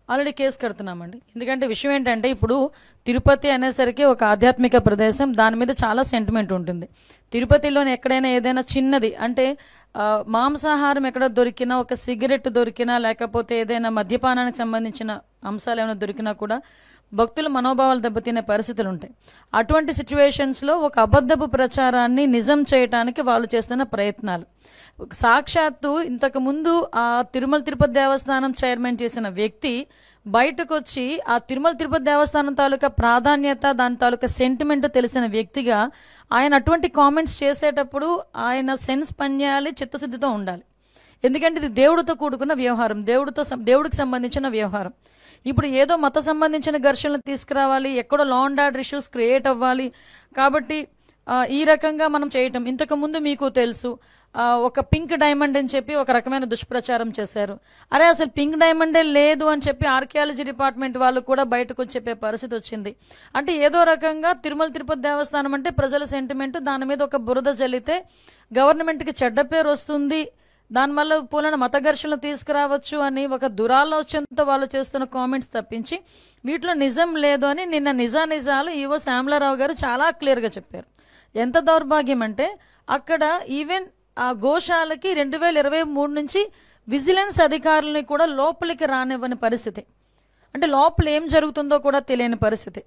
Already case కడుతున్నామండి. ఎందుకంటే విషయం ఏంటంటే ఇప్పుడు తిరుపతి అనేసరికి ఒక ఆధ్యాత్మిక ప్రదేశం, దాని మీద చాలా సెంటిమెంట్ ఉంటుంది. తిరుపతిలోని ఎక్కడైనా ఏదైనా చిన్నది అంటే మాంసాహారం ఎక్కడ దొరికినా, ఒక సిగరెట్ దొరికినా, లేకపోతే ఏదైనా మద్యపానానికి సంబంధించిన అంశాలు ఏమైనా దొరికినా కూడా భక్తుల మనోభావాలు దెబ్బతినే పరిస్థితులు ఉంటాయి. అటువంటి సిచ్యువేషన్స్లో ఒక అబద్ధపు ప్రచారాన్ని నిజం చేయటానికి వాళ్ళు చేస్తున్న ప్రయత్నాలు, సాక్షాత్తు ఇంతకు ముందు ఆ తిరుమల తిరుపతి దేవస్థానం చైర్మన్ చేసిన వ్యక్తి బయటకు వచ్చి ఆ తిరుమల తిరుపతి దేవస్థానం తాలూకా ప్రాధాన్యత, దాని తాలూకా సెంటిమెంట్ తెలిసిన వ్యక్తిగా ఆయన అటువంటి కామెంట్స్ చేసేటప్పుడు ఆయన సెన్స్ పనిచేయాలి, చిత్తశుద్ధితో ఉండాలి. ఎందుకంటే ఇది దేవుడితో కూడుకున్న వ్యవహారం, దేవుడికి సంబంధించిన వ్యవహారం. ఇప్పుడు ఏదో మత సంబంధించిన ఘర్షణలు తీసుకురావాలి, ఎక్కడో law and order issues create అవ్వాలి కాబట్టి ఈ రకంగా మనం చేయటం. ఇంతకు ముందు మీకు తెలుసు ఒక పింక్ డైమండ్ అని చెప్పి ఒక రకమైన దుష్ప్రచారం చేశారు. అరే అసలు పింక్ డైమండే లేదు అని చెప్పి ఆర్కియాలజీ డిపార్ట్మెంట్ వాళ్ళు కూడా బయటకు వచ్చి చెప్పే పరిస్థితి వచ్చింది. అంటే ఏదో రకంగా తిరుమల తిరుపతి దేవస్థానం అంటే ప్రజల సెంటిమెంట్, దాని మీద ఒక బురద జల్లితే గవర్నమెంట్కి చెడ్డ పేరు వస్తుంది, దానివల్ల పూలన మత ఘర్షణలు తీసుకురావచ్చు అని ఒక దురాలోచనతో వాళ్ళు చేస్తున్న కామెంట్స్ తప్పించి వీటిలో నిజం లేదు అని నిన్న నిజాలు ఈవో శ్యామలారావు గారు చాలా క్లియర్గా చెప్పారు. ఎంత దౌర్భాగ్యం అంటే అక్కడ ఈవెన్ ఆ గోశాలకి 2023 నుంచి విజిలెన్స్ అధికారులని కూడా లోపలికి రానివ్వని పరిస్థితి, అంటే లోపల ఏం జరుగుతుందో కూడా తెలియని పరిస్థితి.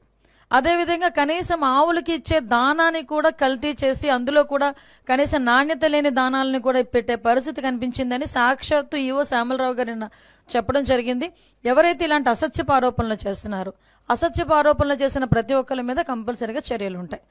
అదేవిధంగా కనీసం ఆవులకి ఇచ్చే దానాన్ని కూడా కల్తీ చేసి అందులో కూడా కనీసం నాణ్యత లేని దానాలని కూడా పెట్టే పరిస్థితి కనిపించిందని సాక్షాత్తు ఈవో శ్యామలరావు గారు చెప్పడం జరిగింది. ఎవరైతే ఇలాంటి అసత్యపు ఆరోపణలు చేస్తున్నారో, అసత్యపు ఆరోపణలు చేసిన ప్రతి ఒక్కరి మీద కంపల్సరీగా చర్యలు ఉంటాయి.